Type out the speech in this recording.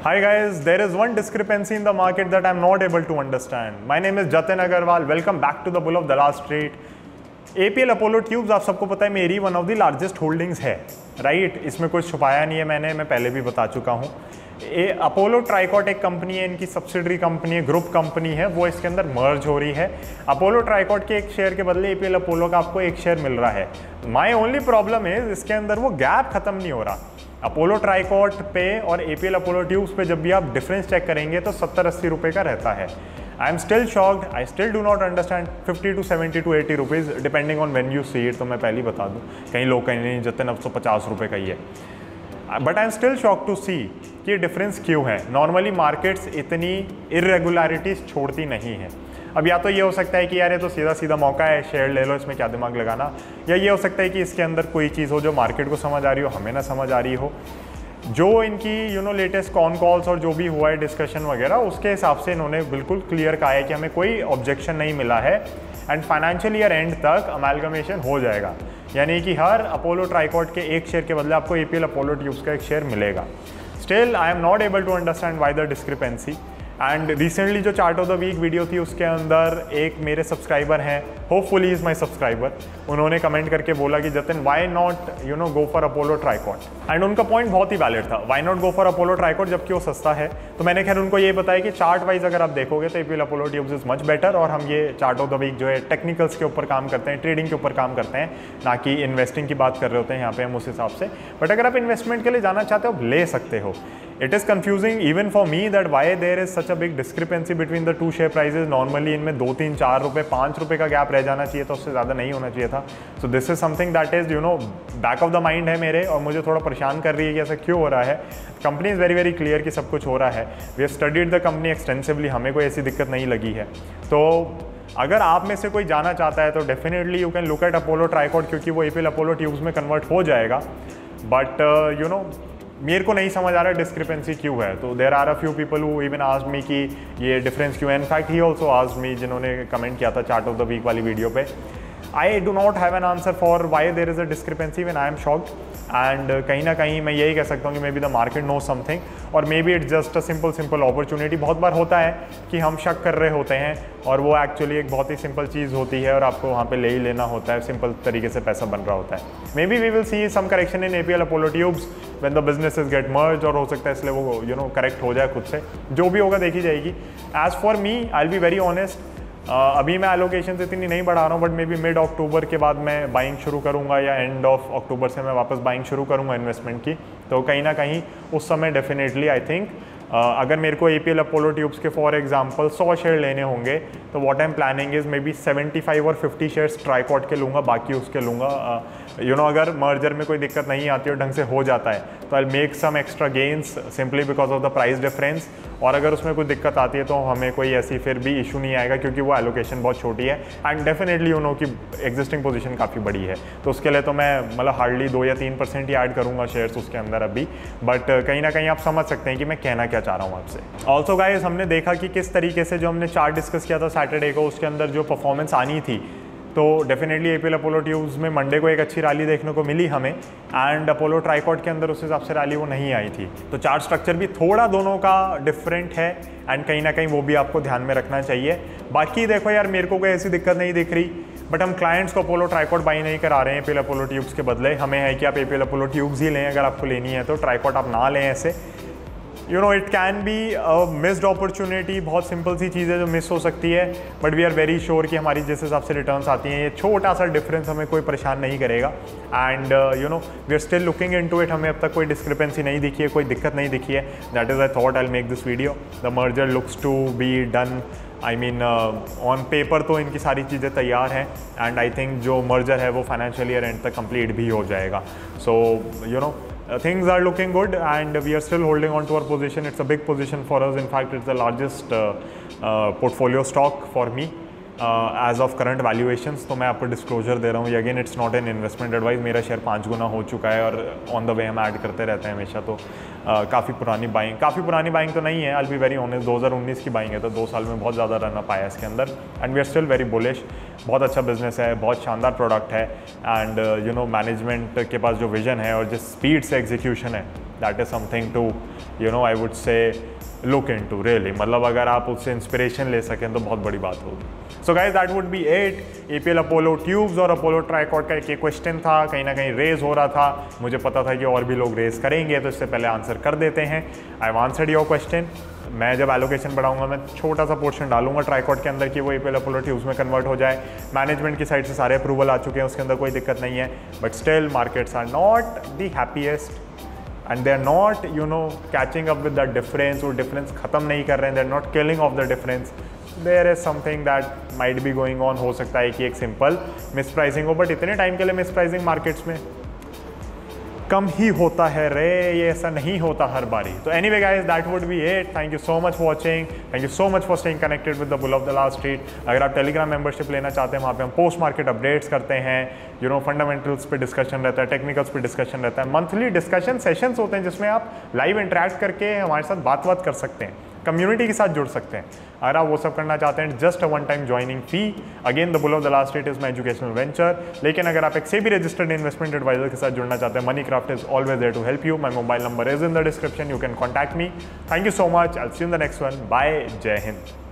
Hi guys, there is one discrepancy in the market that I'm not able to understand. My name is Jatin Agarwal. Welcome back to the Bull of Dallas Street. APL Apollo tubes आप सबको पता है मेरी one of the largest holdings है, right? इसमें कुछ छुपाया नहीं है मैं पहले भी बता चुका हूँ। अपोलो ट्राइकॉट एक कंपनी है, इनकी सब्सिडरी कंपनी है, ग्रुप कंपनी है, वो इसके अंदर मर्ज हो रही है। अपोलो ट्राइकॉट के एक शेयर के बदले एपीएल अपोलो का आपको एक शेयर मिल रहा है। माय ओनली प्रॉब्लम है इसके अंदर वो गैप खत्म नहीं हो रहा। अपोलो ट्राइकॉट पे और एपीएल अपोलो ट्यूब्स पे जब भी आप डिफरेंस चेक करेंगे तो 70-80 रुपये का रहता है। आई am still shocked, I still do not understand. 50 to 70 to 80 rupees depending on when you see it. तो मैं पहले ही बता दूँ, कहीं लोग कहीं नहीं जतन अब तो 50 रुपये का ही है, but I am still shock to see कि डिफरेंस क्यों है। नॉर्मली मार्केट्स इतनी इरेगुलरिटीज़ छोड़ती नहीं है। अब या तो ये हो सकता है कि यार ये तो सीधा सीधा मौका है, शेयर ले लो, इसमें क्या दिमाग लगाना, या ये हो सकता है कि इसके अंदर कोई चीज़ हो जो मार्केट को समझ आ रही हो, हमें ना समझ आ रही हो। जो इनकी लेटेस्ट कॉन कॉल्स और जो भी हुआ है डिस्कशन वगैरह, उसके हिसाब से इन्होंने बिल्कुल क्लियर कहा है कि हमें कोई ऑब्जेक्शन नहीं मिला है एंड फाइनेंशियल ईयर एंड तक अमेलगमेशन हो जाएगा, यानी कि हर अपोलो ट्राइकॉट के एक शेयर के बदले आपको एपीएल अपोलो ट्यूब्स का एक शेयर मिलेगा। Still I am not able to understand why the discrepancy. And recently जो chart of the week video थी उसके अंदर एक मेरे सब्सक्राइबर हैं, होपफुली इज़ माई सब्सक्राइबर, उन्होंने कमेंट करके बोला कि Jatin why not go for Apollo Tricot. And उनका पॉइंट बहुत ही वैलिड था, why not go for Apollo Tricot जबकि वो सस्ता है। तो मैंने खैर उनको ये बताया कि चार्ट वाइज अगर आप देखोगे तो APL Apollo tubes is much better, और हम ये चार्ट ऑफ द वीक जो है टेक्निकल्स के ऊपर काम करते हैं, ट्रेडिंग के ऊपर काम करते हैं, ना कि इन्वेस्टिंग की बात कर रहे होते हैं यहाँ पे हम उस हिसाब से। बट अगर आप इन्वेस्टमेंट के लिए जाना चाहते हो ले सकते हो। It is confusing even for me that why there is such a big discrepancy between the two share prices. Normally इनमें 2, 3, 4 रुपये, 5 रुपये का गैप रह जाना चाहिए था, उससे ज़्यादा नहीं होना चाहिए था। So this is something that is back of the mind है मेरे, और मुझे थोड़ा परेशान कर रही है कि ऐसा क्यों हो रहा है। कंपनी इज़ वेरी क्लियर कि सब कुछ हो रहा है। We have studied the company extensively, हमें कोई ऐसी दिक्कत नहीं लगी है। तो अगर आप में से कोई जाना चाहता है तो definitely you can look at Apollo Tricot, क्योंकि वो एपीएल अपोलो ट्यूब्स में कन्वर्ट हो जाएगा। बट मेरे को नहीं समझ आ रहा है डिस्क्रिपेंसी क्यों है। तो there are a few people who even asked me कि ये डिफरेंस क्यों है। In fact he also asked me, जिन्होंने कमेंट किया था चार्ट ऑफ द वीक वाली वीडियो पे। I do not have an answer for why there is a discrepancy when I am shocked. And कहीं ना कहीं मैं यही कह सकता हूँ कि maybe the market know something, और maybe it's just a simple opportunity. बहुत बार होता है कि हम शक कर रहे होते हैं और वो एक्चुअली एक बहुत ही सिंपल चीज़ होती है और आपको वहाँ पे ले ही लेना होता है, सिंपल तरीके से पैसा बन रहा होता है। Maybe we will see some correction in APL Apollo tubes when the businesses get merge, और हो सकता है इसलिए वो करेक्ट हो जाए खुद से। जो भी होगा देखी जाएगी। As for me I will be very honest, अभी मैं एलोकेशन इतनी नहीं बढ़ा रहा हूँ, बट मे बी मिड अक्टूबर के बाद मैं बाइंग शुरू करूँगा, या एंड ऑफ अक्टूबर से मैं वापस बाइंग शुरू करूँगा इन्वेस्टमेंट की। तो कहीं ना कहीं उस समय डेफिनेटली आई थिंक अगर मेरे को एपीएल अपोलो ट्यूब्स के फॉर एग्जांपल 100 शेयर लेने होंगे तो what I am planning is may be 75 और 50 शेयर्स ट्राइकॉट के लूँगा, बाकी उसके लूँगा। अगर मर्जर में कोई दिक्कत नहीं आती और ढंग से हो जाता है तो I make some extra gains simply because of the price difference. और अगर उसमें कोई दिक्कत आती है तो हमें कोई ऐसी फिर भी इशू नहीं आएगा, क्योंकि वो एलोकेशन बहुत छोटी है एंड डेफिनेटली कि एग्जिस्टिंग पोजीशन काफ़ी बड़ी है। तो उसके लिए तो मैं मतलब हार्डली 2 या 3% ही ऐड करूँगा शेयर्स उसके अंदर अभी। बट कहीं ना कहीं आप समझ सकते हैं कि मैं कहना क्या चाह रहा हूँ आपसे। ऑल्सो गाइस, हमने देखा कि किस तरीके से जो हमने चार्ट डिस्कस किया था सैटरडे को, उसके अंदर जो परफॉर्मेंस आनी थी, तो डेफिनेटली एपीएल अपोलो ट्यूब्स में मंडे को एक अच्छी रैली देखने को मिली हमें, एंड अपोलो ट्राइकॉट के अंदर उस हिसाब से रैली वो नहीं आई थी। तो चार्ट स्ट्रक्चर भी थोड़ा दोनों का डिफरेंट है एंड कहीं ना कहीं वो भी आपको ध्यान में रखना चाहिए। बाकी देखो यार, मेरे को कोई ऐसी दिक्कत नहीं दिख रही, बट हम क्लाइंट्स को अपोलो ट्राइकॉट बाई नहीं करा रहे हैं एपीएल अपोलो ट्यूब्स के बदले। हमें है कि आप एपीएल अपोलो ट्यूब्स ही लें, अगर आपको लेनी है तो ट्राइकॉट आप ना लें। ऐसे it can be a missed opportunity, बहुत सिंपल सी चीज़ है जो मिस हो सकती है, but we are very sure कि हमारी जिस हिसाब से रिटर्न्स आती हैं, ये छोटा सा डिफरेंस हमें कोई परेशान नहीं करेगा। And we are still looking into it. हमें अब तक कोई डिस्क्रिपेंसी नहीं दिखी है, कोई दिक्कत नहीं दिखी है। That is I thought I make this video. The merger looks to be done, I mean on paper तो इनकी सारी चीज़ें तैयार हैं, एंड आई थिंक जो मर्जर है वो फाइनेंशियल ईयर एंड तक कंप्लीट भी हो जाएगा। सो things are looking good and we are still holding on to our position. It's a big position for us. In fact, it's the largest portfolio stock for me as of current valuations. तो मैं आपको disclosure दे रहा हूँ। Again it's not an investment advice. मेरा share 5 गुना हो चुका है और ऑन द वे हम ऐड करते रहते हैं हमेशा। तो काफ़ी पुरानी बाइंग तो नहीं है। I will be very honest, 2019 की बाइंग है, तो 2 साल में बहुत ज़्यादा रन अप आया इसके अंदर। And we are still very bullish. बहुत अच्छा बिजनेस है, बहुत शानदार प्रोडक्ट है, एंड मैनेजमेंट के पास जो विजन है और जिस स्पीड से एग्जीक्यूशन है, that is something to I would say look into really, मतलब अगर आप उससे इंस्पिरेशन ले सकें तो बहुत बड़ी बात होगी। So guys that would be it. APL Apollo tubes और अपोलो ट्राइकॉर्ड का एक क्वेश्चन था, कहीं ना कहीं रेज हो रहा था, मुझे पता था कि और भी लोग रेज करेंगे, तो इससे पहले आंसर कर देते हैं। I have answered your question. मैं जब एलोकेशन बढ़ाऊंगा मैं छोटा सा पोर्शन डालूंगा ट्राइकॉर्ड के अंदर कि वो एपीएल अपोलो ट्यूब्स में कन्वर्ट हो जाए। मैनेजमेंट की साइड से सारे अप्रूवल आ चुके हैं, उसके अंदर कोई दिक्कत नहीं है, but still markets are not the happiest and they are not catching up with that difference, वो difference ख़त्म नहीं कर रहे हैं, they are not killing off the difference. There is something that might be going on, हो सकता है कि एक सिंपल मिसप्राइसिंग हो, बट इतने टाइम के लिए मिसप्राइसिंग मार्केट्स में कम ही होता है रे, ये ऐसा नहीं होता हर बारी। तो anyway guys that would be it. Thank you so much for watching, thank you so much for staying connected with the bull of the last street. अगर आप टेलीग्राम मेंबरशिप लेना चाहते हैं, वहाँ पे हम पोस्ट मार्केट अपडेट्स करते हैं, फंडामेंटल्स पे डिस्कशन रहता है, टेक्निकल्स पे डिस्कशन रहता है, मंथली डिस्कशन सेशंस होते हैं जिसमें आप लाइव इंटरेक्ट करके हमारे साथ बात कर सकते हैं, कम्युनिटी के साथ जुड़ सकते हैं। अगर आप वो सब करना चाहते हैं, just a one time joining fee. Again the bull of the last street is my educational venture. लेकिन अगर आप एक सेबी रजिस्टर्ड इन्वेस्टमेंट एडवाइजर के साथ जुड़ना चाहते हैं, Money Craft is always there to help you. My mobile number is in the description, you can contact me. Thank you so much, I will see you in the next one. Bye, जय हिंद।